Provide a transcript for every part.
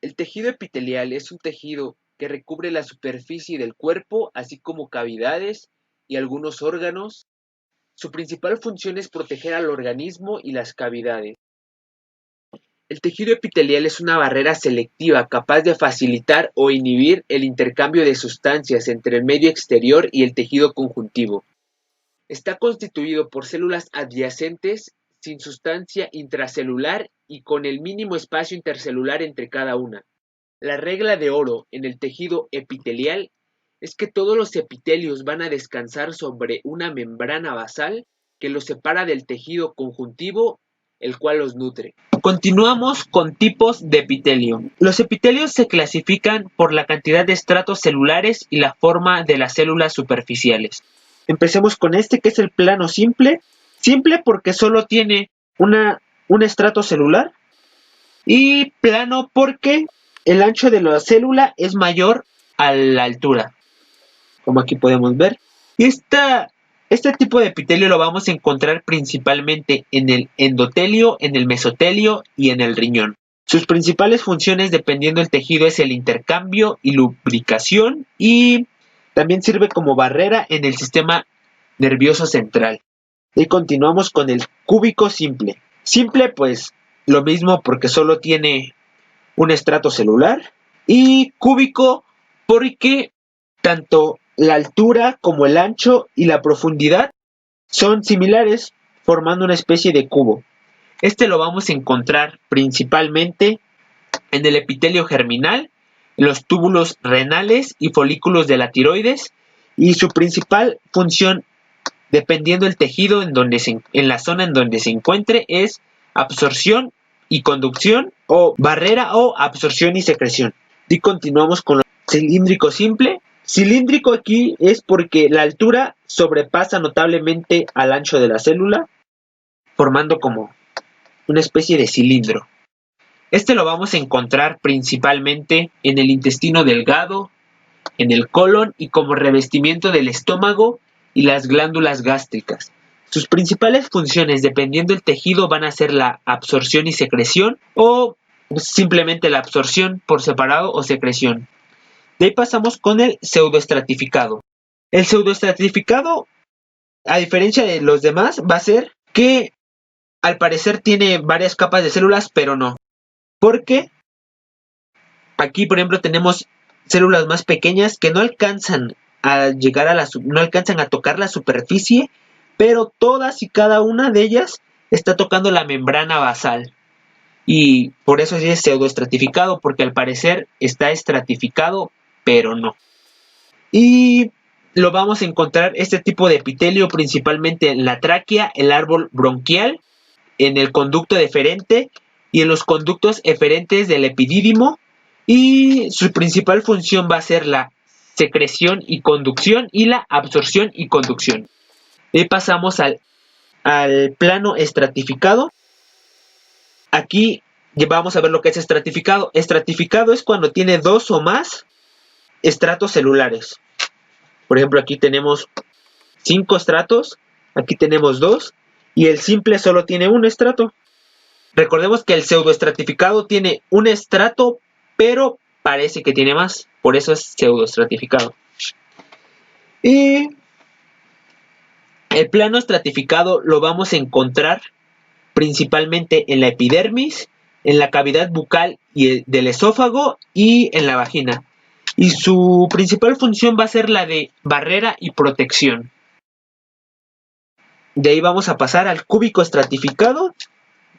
El tejido epitelial es un tejido que recubre la superficie del cuerpo, así como cavidades y algunos órganos. Su principal función es proteger al organismo y las cavidades. El tejido epitelial es una barrera selectiva capaz de facilitar o inhibir el intercambio de sustancias entre el medio exterior y el tejido conjuntivo. Está constituido por células adyacentes sin sustancia intracelular y con el mínimo espacio intercelular entre cada una. La regla de oro en el tejido epitelial es que todos los epitelios van a descansar sobre una membrana basal que los separa del tejido conjuntivo, el cual los nutre. Continuamos con tipos de epitelio. Los epitelios se clasifican por la cantidad de estratos celulares y la forma de las células superficiales. Empecemos con este, que es el plano simple. Simple porque solo tiene un estrato celular. Y plano porque el ancho de la célula es mayor a la altura, como aquí podemos ver. Y este tipo de epitelio lo vamos a encontrar principalmente en el endotelio, en el mesotelio y en el riñón. Sus principales funciones, dependiendo del tejido, es el intercambio y lubricación, y también sirve como barrera en el sistema nervioso central. Y continuamos con el cúbico simple. Simple, pues lo mismo porque solo tiene un estrato celular, y cúbico porque tanto la altura como el ancho y la profundidad son similares, formando una especie de cubo. Este lo vamos a encontrar principalmente en el epitelio germinal, los túbulos renales y folículos de la tiroides, y su principal función, dependiendo del tejido en la zona en donde se encuentre, es absorción y conducción, o barrera o absorción y secreción. Y continuamos con lo cilíndrico simple. Cilíndrico aquí es porque la altura sobrepasa notablemente al ancho de la célula, formando como una especie de cilindro. Este lo vamos a encontrar principalmente en el intestino delgado, en el colon y como revestimiento del estómago y las glándulas gástricas. Sus principales funciones, dependiendo del tejido, van a ser la absorción y secreción, o simplemente la absorción por separado o secreción. De ahí pasamos con el pseudoestratificado. El pseudoestratificado, a diferencia de los demás, va a ser que al parecer tiene varias capas de células, pero no. Porque aquí, por ejemplo, tenemos células más pequeñas que no alcanzan a llegar no alcanzan a tocar la superficie, pero todas y cada una de ellas está tocando la membrana basal. Y por eso sí es pseudoestratificado, porque al parecer está estratificado, pero no. Y lo vamos a encontrar este tipo de epitelio principalmente en la tráquea, el árbol bronquial, en el conducto deferente y en los conductos eferentes del epidídimo. Y su principal función va a ser la secreción y conducción y la absorción y conducción. Y pasamos al plano estratificado. Aquí vamos a ver lo que es estratificado. Estratificado es cuando tiene dos o más estratos celulares. Por ejemplo, aquí tenemos 5 estratos, aquí tenemos 2, y el simple solo tiene un estrato. Recordemos que el pseudoestratificado tiene un estrato, pero parece que tiene más, por eso es pseudoestratificado. Y el plano estratificado lo vamos a encontrar principalmente en la epidermis, en la cavidad bucal y del esófago y en la vagina. Y su principal función va a ser la de barrera y protección. De ahí vamos a pasar al cúbico estratificado.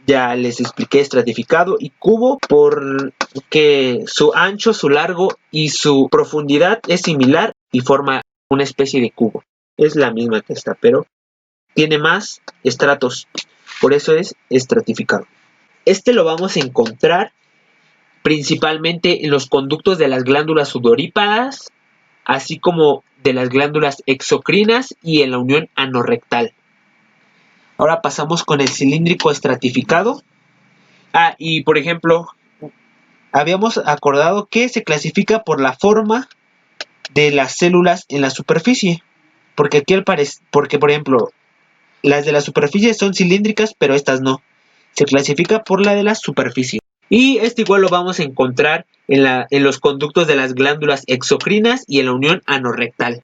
Ya les expliqué estratificado y cubo porque su ancho, su largo y su profundidad es similar y forma una especie de cubo. Es la misma que esta, pero tiene más estratos. Por eso es estratificado. Este lo vamos a encontrar principalmente en los conductos de las glándulas sudoríparas, así como de las glándulas exocrinas y en la unión anorrectal. Ahora pasamos con el cilíndrico estratificado. Y por ejemplo, habíamos acordado que se clasifica por la forma de las células en la superficie. Porque aquí porque por ejemplo, las de la superficie son cilíndricas, pero estas no. Se clasifica por la de la superficie. Y este igual lo vamos a encontrar en los conductos de las glándulas exocrinas y en la unión anorrectal.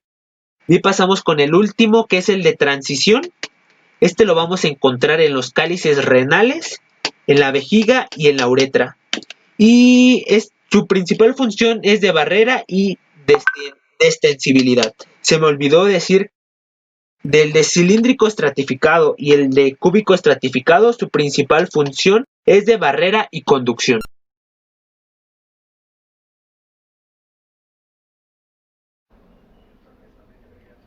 Y pasamos con el último, que es el de transición. Este lo vamos a encontrar en los cálices renales, en la vejiga y en la uretra. Y su principal función es de barrera y de extensibilidad. Se me olvidó decir del de cilíndrico estratificado y el de cúbico estratificado, su principal función es de barrera y conducción.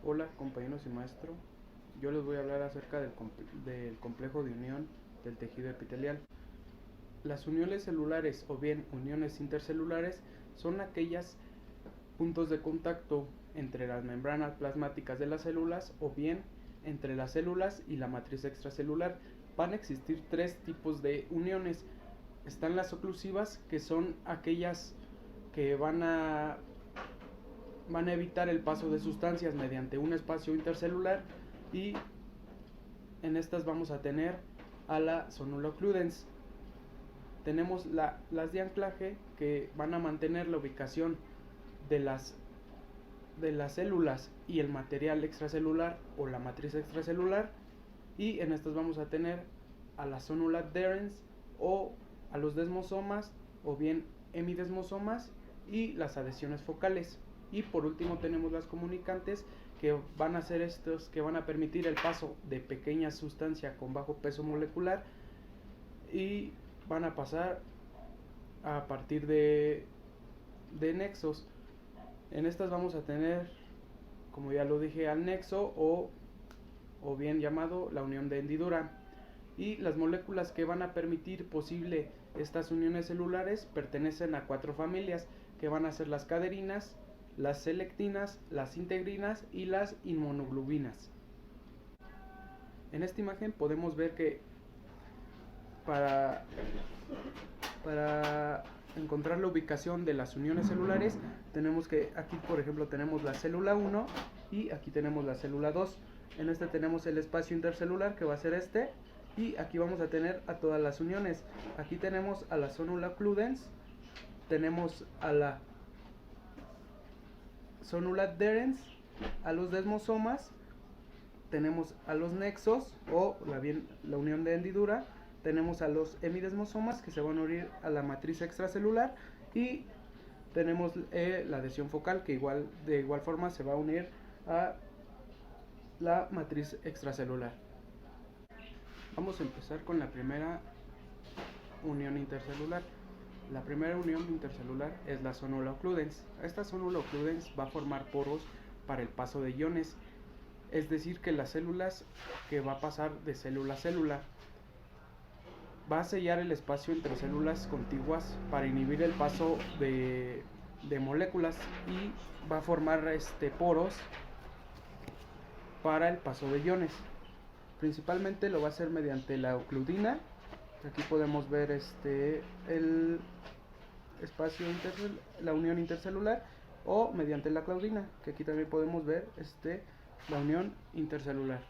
Hola compañeros y maestro, yo les voy a hablar acerca del complejo de unión del tejido epitelial. Las uniones celulares o bien uniones intercelulares son aquellas puntos de contacto entre las membranas plasmáticas de las células o bien entre las células y la matriz extracelular. Van a existir tres tipos de uniones. Están las oclusivas, que son aquellas que van a evitar el paso de sustancias mediante un espacio intercelular, y en estas vamos a tener a la sonula occludens. Tenemos las de anclaje, que van a mantener la ubicación de las células y el material extracelular o la matriz extracelular, y en estas vamos a tener a la sonula adherens o a los desmosomas o bien hemidesmosomas y las adhesiones focales. Y por último tenemos las comunicantes, que van a ser estos que van a permitir el paso de pequeñas sustancias con bajo peso molecular y van a pasar a partir de nexos. En estas vamos a tener, como ya lo dije, al nexo o bien llamado la unión de hendidura. Y las moléculas que van a permitir posible estas uniones celulares pertenecen a 4 familias, que van a ser las caderinas, las selectinas, las integrinas y las inmunoglobulinas. En esta imagen podemos ver que para encontrar la ubicación de las uniones celulares tenemos que, aquí por ejemplo tenemos la célula 1 y aquí tenemos la célula 2. En este tenemos el espacio intercelular, que va a ser este, y aquí vamos a tener a todas las uniones. Aquí tenemos a la sonula occludens, tenemos a la sonula adherens, a los desmosomas, tenemos a los nexos o la unión de hendidura, tenemos a los hemidesmosomas, que se van a unir a la matriz extracelular, y tenemos la adhesión focal, que de igual forma se va a unir a la matriz extracelular. Vamos a empezar con la primera unión intercelular. La primera unión intercelular es la sonula occludens. Esta sonula occludens va a formar poros para el paso de iones, es decir, que las células que va a pasar de célula a célula va a sellar el espacio entre células contiguas para inhibir el paso de moléculas, y va a formar poros para el paso de iones. Principalmente lo va a hacer mediante la ocludina. Aquí podemos ver el espacio la unión intercelular, o mediante la claudina, que aquí también podemos ver la unión intercelular.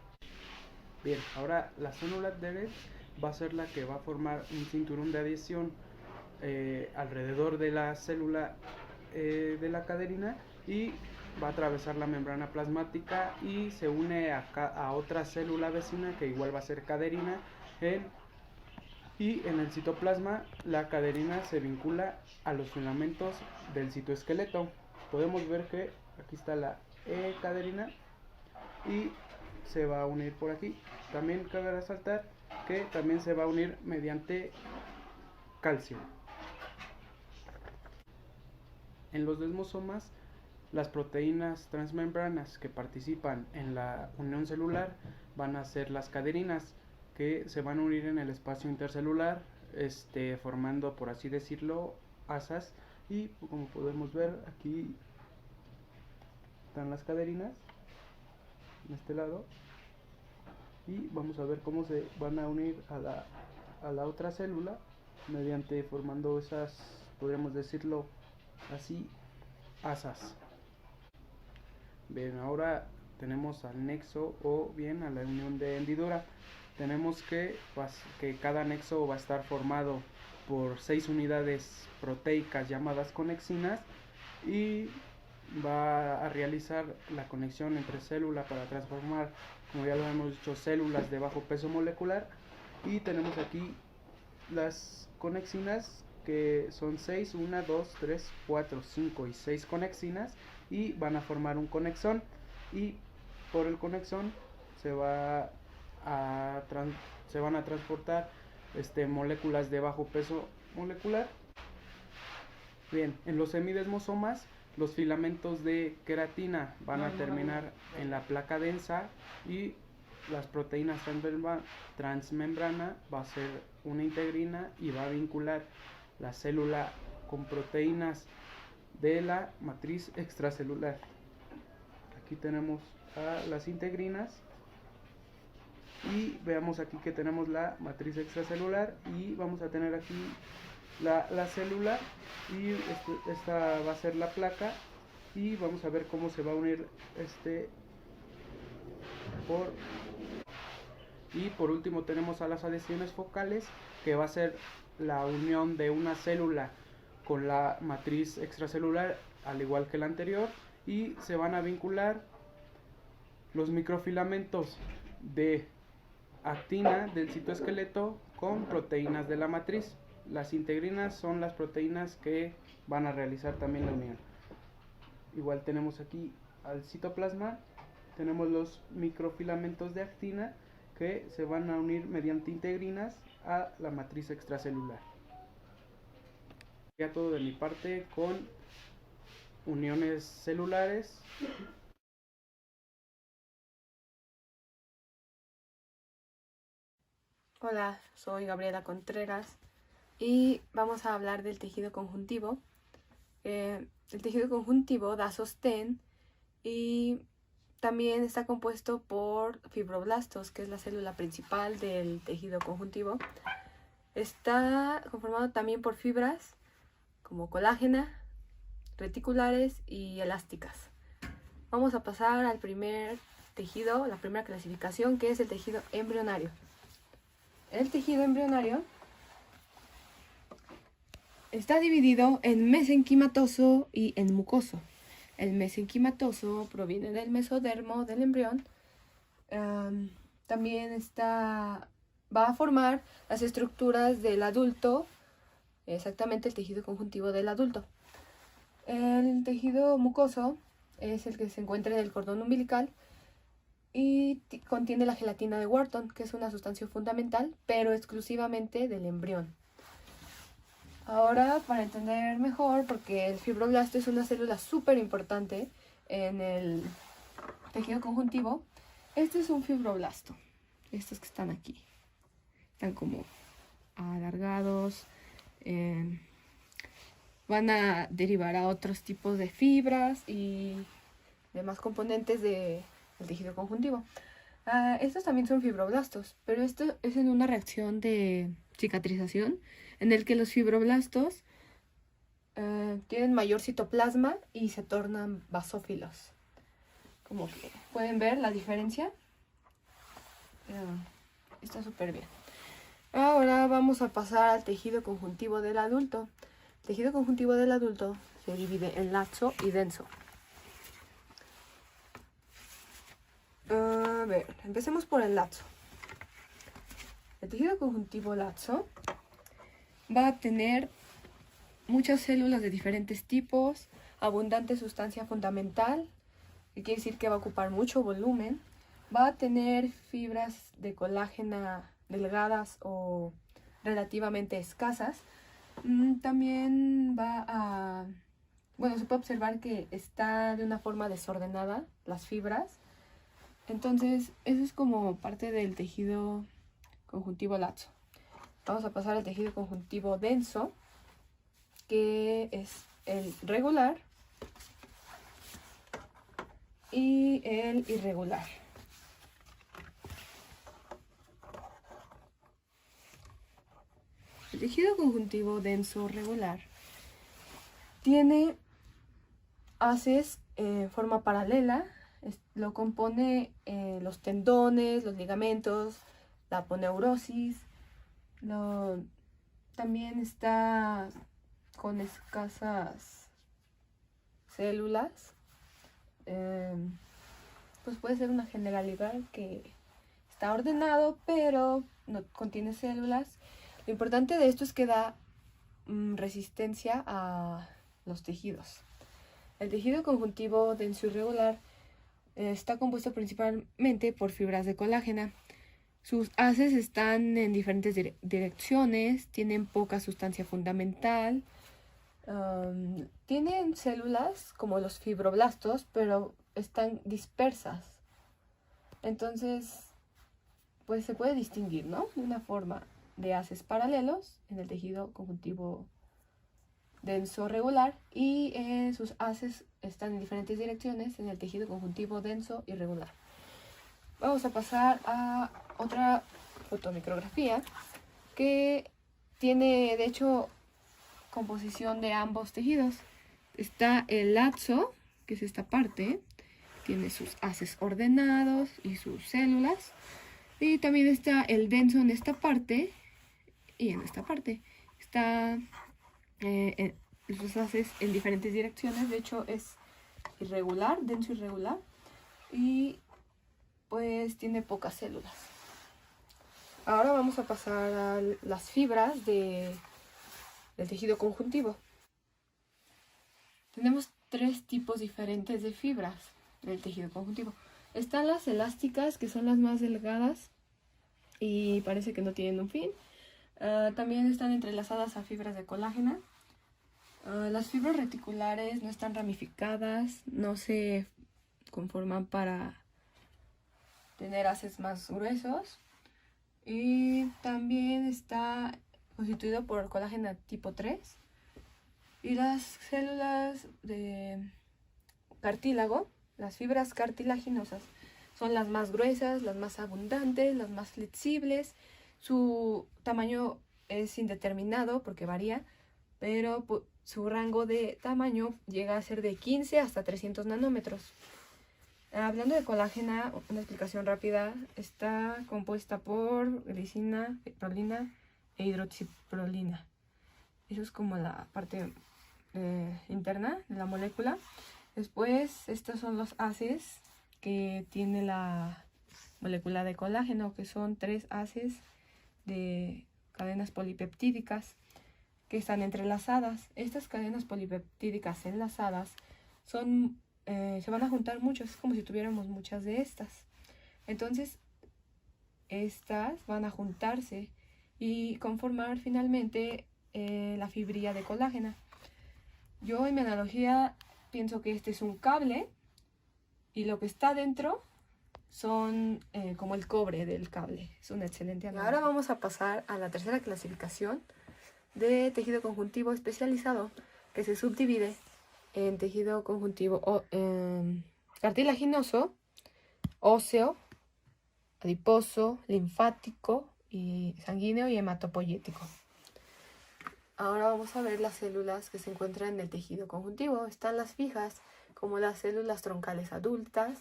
Bien, ahora la sonula adherens va a ser la que va a formar un cinturón de adhesión alrededor de la célula de la caderina, y va a atravesar la membrana plasmática y se une a otra célula vecina, que igual va a ser caderina, y en el citoplasma la caderina se vincula a los filamentos del citoesqueleto. Podemos ver que aquí está la caderina y se va a unir por aquí. También cabe resaltar que también se va a unir mediante calcio. En los desmosomas, las proteínas transmembranas que participan en la unión celular van a ser las caderinas, que se van a unir en el espacio intercelular, formando, por así decirlo, asas. Y como podemos ver, aquí están las caderinas en este lado, y vamos a ver cómo se van a unir a la otra célula mediante formando esas, podríamos decirlo así, asas. Bien, ahora tenemos al nexo o bien a la unión de hendidura. Tenemos que cada nexo va a estar formado por 6 unidades proteicas llamadas conexinas y va a realizar la conexión entre células para transformar, como ya lo hemos dicho, células de bajo peso molecular. Y tenemos aquí las conexinas, que son 6, 1, 2, 3, 4, 5 y 6 conexinas, y van a formar un conexón, y por el conexón se van a transportar moléculas de bajo peso molecular. Bien, en los semidesmosomas, los filamentos de queratina van a terminar en la placa densa, y las proteínas transmembrana va a ser una integrina y va a vincular la célula con proteínas de la matriz extracelular. Aquí tenemos a las integrinas, y veamos aquí que tenemos la matriz extracelular, y vamos a tener aquí la célula, y esta va a ser la placa, y vamos a ver cómo se va a unir y por último tenemos a las adhesiones focales, que va a ser la unión de una célula con la matriz extracelular, al igual que la anterior, y se van a vincular los microfilamentos de actina del citoesqueleto con proteínas de la matriz. Las integrinas son las proteínas que van a realizar también la unión. Igual tenemos aquí al citoplasma, tenemos los microfilamentos de actina que se van a unir mediante integrinas a la matriz extracelular. Ya todo de mi parte con uniones celulares. Hola, soy Gabriela Contreras y vamos a hablar del tejido conjuntivo. El tejido conjuntivo da sostén y también está compuesto por fibroblastos, que es la célula principal del tejido conjuntivo. Está conformado también por fibras como colágena, reticulares y elásticas. Vamos a pasar al primer tejido, la primera clasificación, que es el tejido embrionario. El tejido embrionario está dividido en mesenquimatoso y en mucoso. El mesenquimatoso proviene del mesodermo del embrión. También va a formar las estructuras del adulto, exactamente el tejido conjuntivo del adulto. El tejido mucoso es el que se encuentra en el cordón umbilical y contiene la gelatina de Wharton, que es una sustancia fundamental, pero exclusivamente del embrión. Ahora, para entender mejor, porque el fibroblasto es una célula súper importante en el tejido conjuntivo, este es un fibroblasto. Estos que están aquí están como alargados, van a derivar a otros tipos de fibras y demás componentes del tejido conjuntivo. Estos también son fibroblastos, pero esto es en una reacción de cicatrización en el que los fibroblastos tienen mayor citoplasma y se tornan basófilos. Como que pueden ver la diferencia. Está súper bien. Ahora vamos a pasar al tejido conjuntivo del adulto. El tejido conjuntivo del adulto se divide en laxo y denso. A ver, empecemos por el laxo. El tejido conjuntivo laxo va a tener muchas células de diferentes tipos, abundante sustancia fundamental, que quiere decir que va a ocupar mucho volumen. Va a tener fibras de colágena delgadas o relativamente escasas. También se puede observar que está de una forma desordenada las fibras. Entonces, eso es como parte del tejido conjuntivo laxo. Vamos a pasar al tejido conjuntivo denso, que es el regular y el irregular. El tejido conjuntivo denso regular tiene haces en forma paralela. Lo compone los tendones, los ligamentos, la aponeurosis, también está con escasas células. Pues puede ser una generalidad que está ordenado, pero no contiene células. Lo importante de esto es que da resistencia a los tejidos. El tejido conjuntivo denso irregular está compuesto principalmente por fibras de colágeno. Sus haces están en diferentes direcciones, tienen poca sustancia fundamental, tienen células como los fibroblastos, pero están dispersas. Entonces, pues se puede distinguir, ¿no?, de una forma de haces paralelos en el tejido conjuntivo denso regular y sus haces están en diferentes direcciones en el tejido conjuntivo denso irregular. Vamos a pasar a otra fotomicrografía que tiene, de hecho, composición de ambos tejidos. Está el lazo, que es esta parte, tiene sus haces ordenados y sus células. Y también está el denso en esta parte y en esta parte. Está los haces en diferentes direcciones, de hecho es irregular, denso irregular, y pues tiene pocas células. Ahora vamos a pasar a las fibras del tejido conjuntivo. Tenemos 3 tipos diferentes de fibras del tejido conjuntivo. Están las elásticas, que son las más delgadas y parece que no tienen un fin. También están entrelazadas a fibras de colágeno. Las fibras reticulares no están ramificadas, no se conforman para tener haces más gruesos. Y también está constituido por colágeno tipo 3. Y las células de cartílago, las fibras cartilaginosas, son las más gruesas, las más abundantes, las más flexibles. Su tamaño es indeterminado porque varía, pero su rango de tamaño llega a ser de 15 hasta 300 nanómetros. Hablando de colágeno, una explicación rápida: está compuesta por glicina, prolina e hidroxiprolina. Eso es como la parte interna de la molécula. Después, estos son los haces que tiene la molécula de colágeno, que son 3 haces de cadenas polipeptídicas que están entrelazadas. Estas cadenas polipeptídicas enlazadas se van a juntar muchas, es como si tuviéramos muchas de estas. Entonces, estas van a juntarse y conformar finalmente la fibrilla de colágeno. Yo en mi analogía pienso que este es un cable y lo que está dentro son como el cobre del cable. Es una excelente analogía. Ahora vamos a pasar a la tercera clasificación de tejido conjuntivo especializado, que se subdivide en tejido conjuntivo cartilaginoso, óseo, adiposo, linfático, y sanguíneo y hematopoyético. Ahora vamos a ver las células que se encuentran en el tejido conjuntivo. Están las fijas, como las células troncales adultas,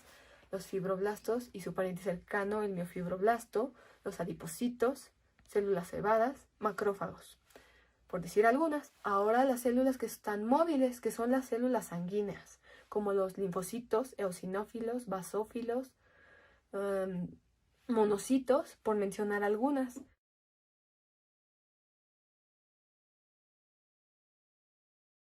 los fibroblastos y su pariente cercano, el miofibroblasto, los adipocitos, células cebadas, macrófagos, por decir algunas. Ahora las células que están móviles, que son las células sanguíneas, como los linfocitos, eosinófilos, basófilos, monocitos, por mencionar algunas.